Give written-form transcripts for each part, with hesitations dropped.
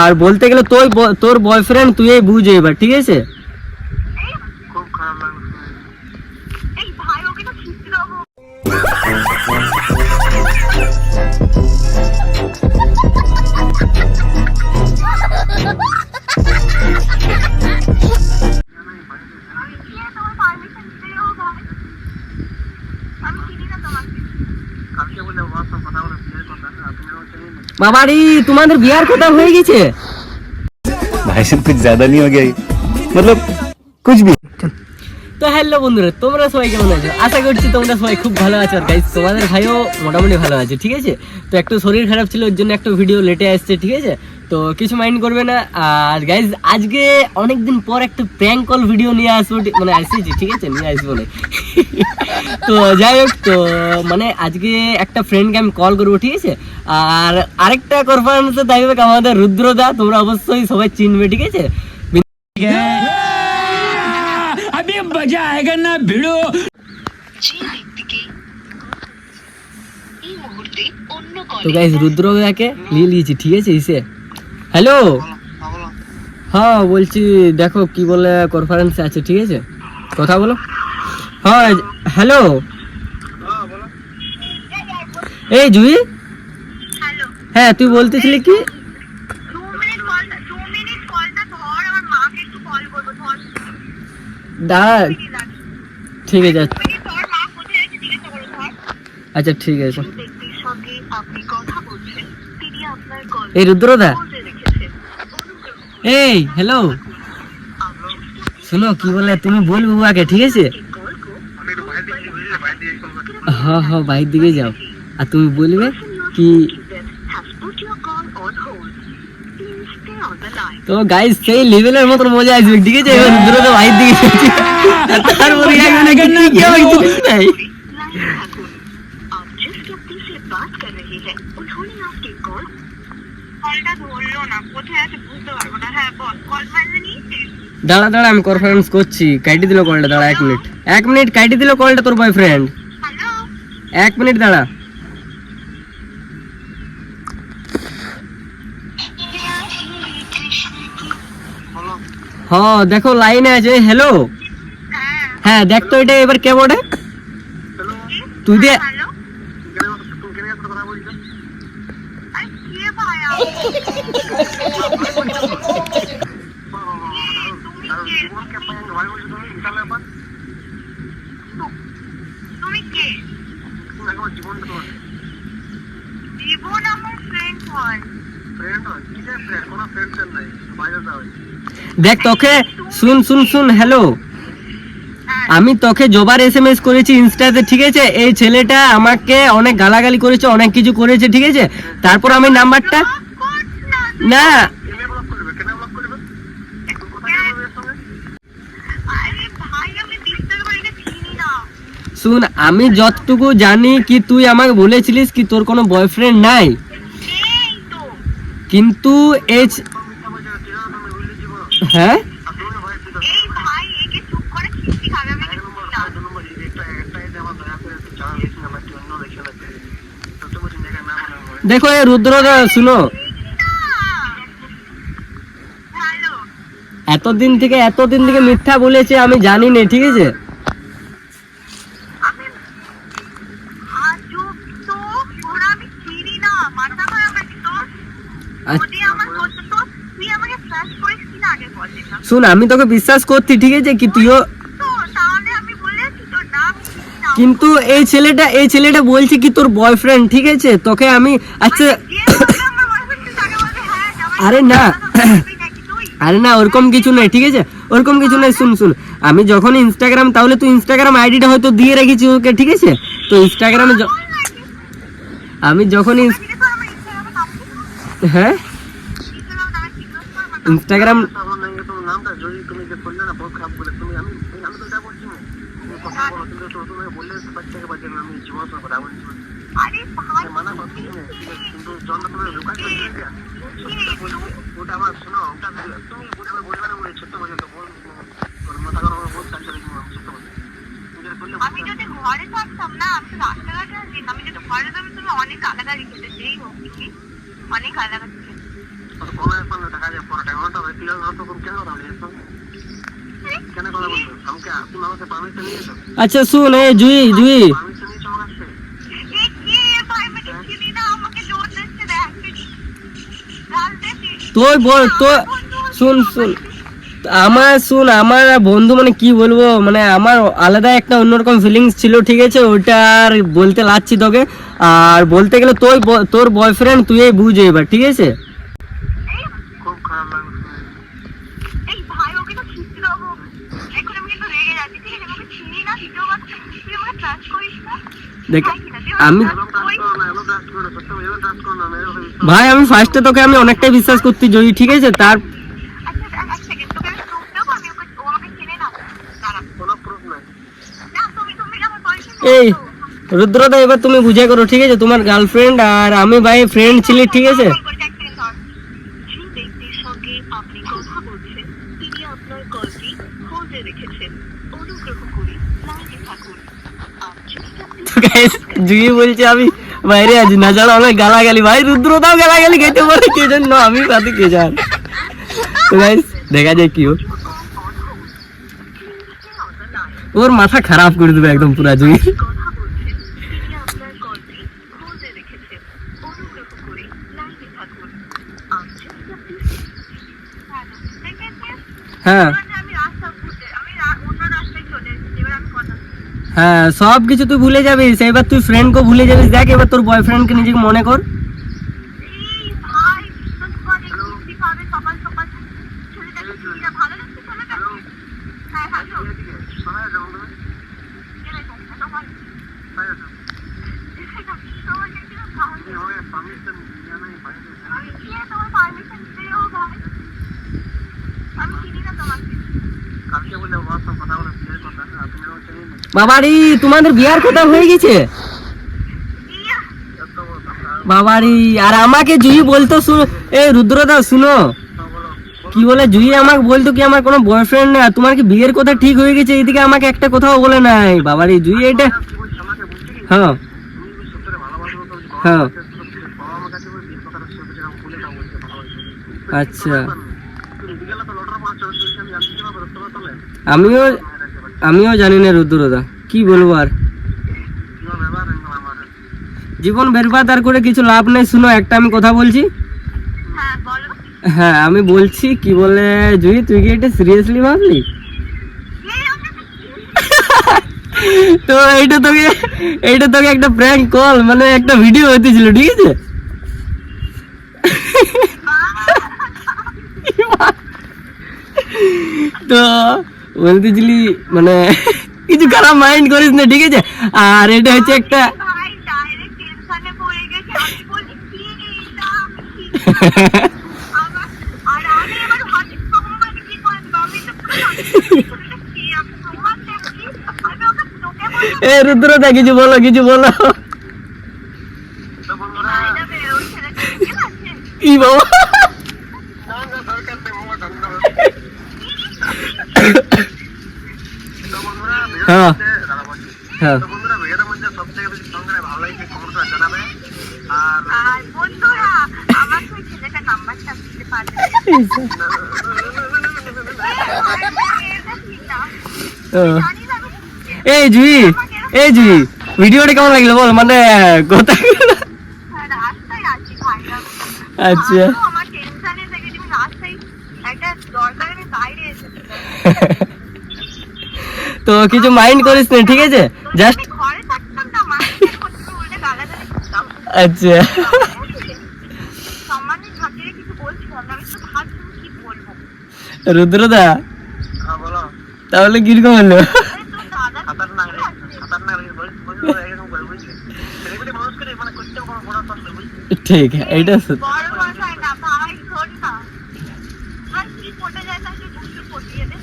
আর বলতে গেলে তোর বয়ফ্রেন্ড তুই বুঝে এবার, ঠিক আছে? খুব খারাপ লাগছে। এই ভাই ওকে তো খিস্তি দেবো। বাবারি তোমাদের বিয়ার কথা হয়ে গেছে? भाई साहब कुछ ज्यादा नहीं हो गया? मतलब कुछ भी। তো হ্যালো বন্ধুরা, তোমরা সবাই কেমন আছো? আশা করছি তোমরা সবাই খুব ভালো আছো। আর গাইস তোমাদের ভাইও মোটামুটি ভালো আছে, ঠিক আছে? তো একটু শরীর খারাপ ছিল, ওর জন্য একটা ভিডিও লেটে আসছে, ঠিক আছে? তো কিছু মাইন্ড করবে না। আর গাইস আজকে অনেকদিন পর একটা প্র্যাঙ্ক কল ভিডিও নিয়ে আসবো, মানে আসছি, ঠিক আছে? নিয়ে আসবো না। তো যাই হোক, তো মানে আজকে একটা ফ্রেন্ডকে আমি কল করবো, ঠিক আছে? আর আরেকটা কনফারেন্সে থাকবে আমাদের রুদ্রদা, তোমরা অবশ্যই সবাই চিনবে, ঠিক আছে? अभी मजा आएगा ना भिड़ो। তো গাইস রুদ্রদাকে নিয়ে নিয়েছি, ঠিক আছে? এসে হ্যালো, হ্যাঁ বলছি দেখো কি বলে কনফারেন্সে আছে, ঠিক আছে? কথা বলো। হ্যাঁ হ্যালো, এই জুই, হ্যাঁ তুই বলতেছিলি কি? দাঁড়া, ঠিক আছে, আচ্ছা ঠিক আছে। এই রুদ্রদা, এই হ্যালো, শোনো কি বলে তুমি বলবো আগে, ঠিক আছে? হ্যাঁ হ্যাঁ বাইরের দিকে যাও, আর তুমি বলবে কি? তো গাইস সেই লেভেলের মতন মজা আসবে, ঠিক আছে? এবার রুদ্রদা বাইরের দিকে যাচ্ছে, তারপরে নাই। দাঁড়া দাঁড়া, আমি কনফারেন্স করছি। কাটি দিল কলটা, দাঁড়া 1 মিনিট কাটি দিল কলটা তোর বয়ফ্রেন্ড। 1 মিনিট দাঁড়া। হ্যাঁ দেখো লাইনে আছে। হ্যালো, হ্যাঁ দেখ তো এটা এবার কে বটে? তুই দে। দেখ তোকে শুন শুন শুন, হ্যালো, আমি তোকে জবার SMS করেছি ইনস্টাতে, ঠিক আছে? এই ছেলেটা আমাকে অনেক গালাগালি করেছে, অনেক কিছু করেছে, ঠিক আছে? তারপর আমি নাম্বারটা না শুন, আমি যতটুকু জানি কি তুই আমাকে বলেছিলিস কি তোর কোনো বয়ফ্রেন্ড নাই, কিন্তু এই হ্যাঁ দেখো এই রুদ্রদা শুনো, এতদিন থেকে মিথ্যা বলেছে আমি জানি না, ঠিক আছে? শুন আমি তোকে বিশ্বাস করছি, ঠিক আছে? কি তুইও, কিন্তু এই ছেলেটা বলছে কি তোর বয়ফ্রেন্ড, ঠিক আছে? তোকে আমি আচ্ছা আরে না আরে না ওরকম কিছু নাই, ঠিক আছে? ওরকম কিছু নাই। শুন শুন, আমি যখন ইনস্টাগ্রাম, তাহলে তুই ইনস্টাগ্রাম আইডিটা হয়তো দিয়ে রেখেছি ওকে, ঠিক আছে? তো ইনস্টাগ্রামে আমি যখন হ্যাঁ ইনস্টাগ্রাম আমি যদি ঘরে থাকতাম না, আমি তো রাস্তাঘাটে আছি, আমি যদি ঘরে থাকতাম তুমি অনেক গালাগালি খেতে, যেই হোক অনেক গালাগালি খেতে। আগে পরে টাইমটা হয়ে গেল না, তখন কেন কথা বলি কেন কথা বলছো আমাকে? তুমি আমাকে পারমিশন নিয়েছো? আচ্ছা শুন, এই জুই জুই পারমিশন নিয়েছো আমার কাছে? এই কি ভাই, আমি চিনি না, আমাকে জোর দিচ্ছে দেখ গাল দিছিস তুই বল তো, শুন শুন আমার বন্ধু, মানে কি বলবো, মানে আমার আলাদা একটা অন্যরকম ফিলিংস ছিল, ঠিক আছে, ওটা আর বলতে লাগছি তোকে। আর বলতে গেলে তোর বয়ফ্রেন্ড তুই বুঝ এবার, ঠিক আছে? খুব খারাপ লাগলো। এই ভাই ওকে তো ছিটতে দেবো, এখন আমি কিন্তু রেগে যাচ্ছি, ঠিক আছে? আমাকে চিনি না, দ্বিতীয় কথা তুই আমাকে ট্রাস্ট করিস না। দেখ আমি ভাই, আমি ফার্স্টে তোকে আমি অনেকটাই বিশ্বাস করতে জয়ী, ঠিক আছে? তার এই রুদ্রদা, এবার তুমি বুঝে করো, ঠিক আছে? তোমার গার্লফ্রেন্ড আর আমি ভাই ফ্রেন্ড ছিলি, ঠিক আছে? আপনি কথা বলছেন, তিনি আপনার কলটি হোল্ডে রেখেছেন, অনুগ্রহ করে লাইনে থাকুন। তো গাইস, জুই বলছে আমি বাইরে আছি, না জানো অনেক গালাগালি, ভাই রুদ্রদাও গালাগালি খেতে পারে, কে জন্য আমি সাথে কে জান। তো গাইস দেখা যায় কি হোক, ওর মাথা খারাপ করে দেবে একদম পুরা জুই। কথা বলছেন, তিনি আপনার কলটি হোল্ডে রেখেছেন, অনুগ্রহ করে লাইনে থাকুন। হ্যাঁ আমি রাস্তা ঘুরতে, আমি অন্য রাস্তায় চলে এসেছি, এবার আমি কথা হ্যাঁ, সব কিছু তুই ভুলে যাবিস, এবার তুই ফ্রেন্ডকে ভুলে যাবিস। দেখ এবার তোর বয়ফ্রেন্ডকে নিজেকে মনে কর। এই ভাই, তো তোমাকে খুশি পাবে সকাল সকাল ছেলেটাকে চিনি না, ভালো লাগছে ছেলেটাকে? হ্যাঁ হ্যালো, শোনা যাবে না? কেন এটা ভাই তোমার কি ভালো হবে? পারমিশন নিয়ে নাই ভাই, আমি কি তোমার পারমিশন দিও ভাই? আমি চিনি না তোমাকে, কালকে বলে WhatsApp কথা বলে বিয়ের কথা, তুমিও চিনি না। বাবারি, তোমাদের বিয়ার কথা হয়ে গেছে বাবারি। আর আমাকে জুই বলতো, শুনো এই রুদ্রদা শুনো, কি বলে জুই আমাকে বলতো কি আমার কোনো বয়ফ্রেন্ড না, তোমার কি বিয়ের কথা ঠিক হয়ে গেছে, এদিকে আমাকে একটা কথাও বলে নাই বাবারি জুই। এটা হ্যাঁ হ্যাঁ, আচ্ছা আমিও জানি না রুদ্রদা, কি বলবো আর, জীবন বেরবাদ আর করে কিছু লাভ নেই। শুনো একটা আমি কথা বলছি, হ্যাঁ বলো। হ্যাঁ আমি বলছি কি বলে জুই, তুই কি এটা সিরিয়াসলি ভাবলি? তো এইটা তোকে একটা প্র্যাঙ্ক কল, মানে একটা ভিডিও হতেছিল, ঠিক আছে? তো বলতেছিলি মানে কিছু খারাপ মাইন্ড করিস না, ঠিক আছে? আর এটা হচ্ছে একটা ভাই ডাইরেক্ট টেনশনে পড়ে গেছে, আমি বলি কি এটা আমার, আর আমি এবার ভাবছি তোমাকে কি করে দেব, আমি তো পুরো কি আমি তোমাকে কি আমি ওকে তোকে বলি। এ রুদ্রদা কিছু বলো, কিছু বলো। তো বন্ধুরা এটা ওই ছেলেটা কি আছে? কি বাবা, না না সরকার থেকে মোমো ঠান্ডা তো বন্ধুরা হ্যাঁ দাঁড়াবাজি। হ্যাঁ তো বন্ধুরা ভিডিওটার মধ্যে সবথেকে বেশি সঙ্গে ভালো লাগছে কমেন্ট করে জানাবে। আর বন্ধুরা আমার ওই ছেলেটার নাম্বারটা দিতে পারবে? এই জুই, এই জুই ভিডিওটা কেমন লাগলো বল, মানে কথা। রাস্তায় আছি ভাইরা, আচ্ছা আমার টেনশনে থেকে তুমি রাস্তায় একটা দরকার, আমি বাইরে এসেছি, তো কিছু মাইন্ড করিস না, ঠিক আছে? জাস্ট আমি ঘরে থাকতাম না, মাকে করতে উল্টে গালাগালি করতাম। আচ্ছা সম্মানের খাতিরে কিছু বলছিলাম না, আমি তো ভাবছি কি বলবো। রুদ্রদা হ্যাঁ বলো। তাহলে কিরকম হলো? খতরনাক বলছো এরকম করে বুঝলি, সেলিব্রিটি মানুষ করে মানে করতে কোনো বড় কথা বুঝলি। ঠিক এইটা সত্যি। বড় কথাই না ভাই, শোন না ভাই, কি পড়ে যায় না কি বুঝতে পড়িয়ে দে।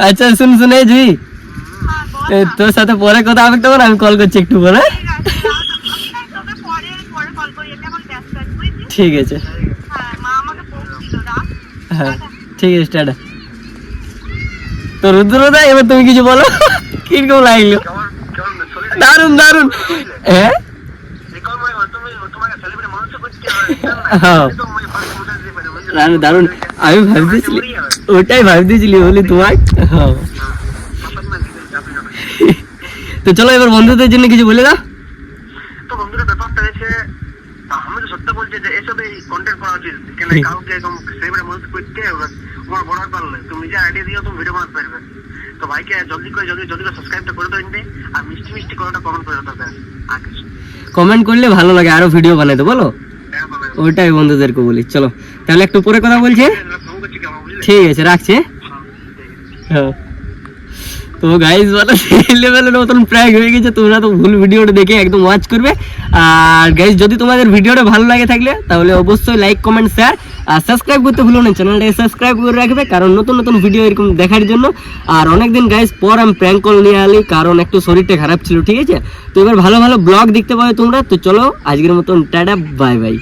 আচ্ছা শুন শুন, এই জুই হ্যাঁ বল এই না। তোর সাথে পরে কথা হবে, তখন আমি কল করছি একটু পরে। ঠিক আছে, আমি তোকে পরে কল করি, এটা এখন ব্যস্ত আছি বুঝলি। ঠিক আছে হ্যাঁ মা আমাকে বলছিল রাখ। হ্যাঁ ঠিক আছে, টাটা। তো রুদ্রদা এবার তুমি কিছু বলো, কিরকম লাগলো? দারুন দারুন। হ্যাঁ তোমাকে সেলিব্রিটি মানুষ করতে হ্যাঁ তো না না, দারুণ। আমি ভাবতেছিলি, ওটাই ভাবতেছিলি বলি তোমার। হ্যাঁ। তো চলো এবার বন্ধুদের জন্য কিছু বলে দাও। তো বন্ধুরা ব্যাপারটা হয়েছে, আমি তো সত্য বলছি যে এসব এই কন্টেন্ট করা উচিত, কেন কাউকে এরকম সেভরে মদত করতে তোমার বড় পারলে তুমি নিজে আইডিয়া দিও, তুমি ভিডিও বানাতে পারবে। তো ভাইকে জলদি করে সাবস্ক্রাইবটা করে দেবেন, আর মিষ্টি মিষ্টি কোনটা কমেন্ট করে দিতে হবে। আর কিছু কমেন্ট করলে ভালো লাগে, আরো ভিডিও বানাতে বলো। হ্যাঁ বলে ওটাই বন্ধুদেরকে বলি। চলো তাহলে একটু পরে কথা বলছি। ফোন করছি কেমন বুঝলে। ঠিক আছে, রাখছি। হ্যাঁ। তো গাইজ বলো লেভেলের মতন প্র্যাঙ্ক হয়ে গেছে, তোমরা তো ভুল ভিডিওটা দেখে একদম ওয়াচ করবে। আর গাইজ যদি তোমাদের ভিডিওটা ভালো লাগে থাকলে তাহলে অবশ্যই লাইক কমেন্ট শেয়ার আর সাবস্ক্রাইব করতে ভুলো না, চ্যানেলটাকে সাবস্ক্রাইব করে রাখবে, কারণ নতুন নতুন ভিডিও এরকম দেখার জন্য। আর অনেকদিন গাইজ পর আমি প্র্যাঙ্ক কল নিয়ে আলি, কারণ একটু শরীরটা খারাপ ছিল, ঠিক আছে। তো এবার ভালো ভালো ব্লগ দেখতে পাবে তোমরা। তো চলো আজকের মতন টাটা, বাই বাই।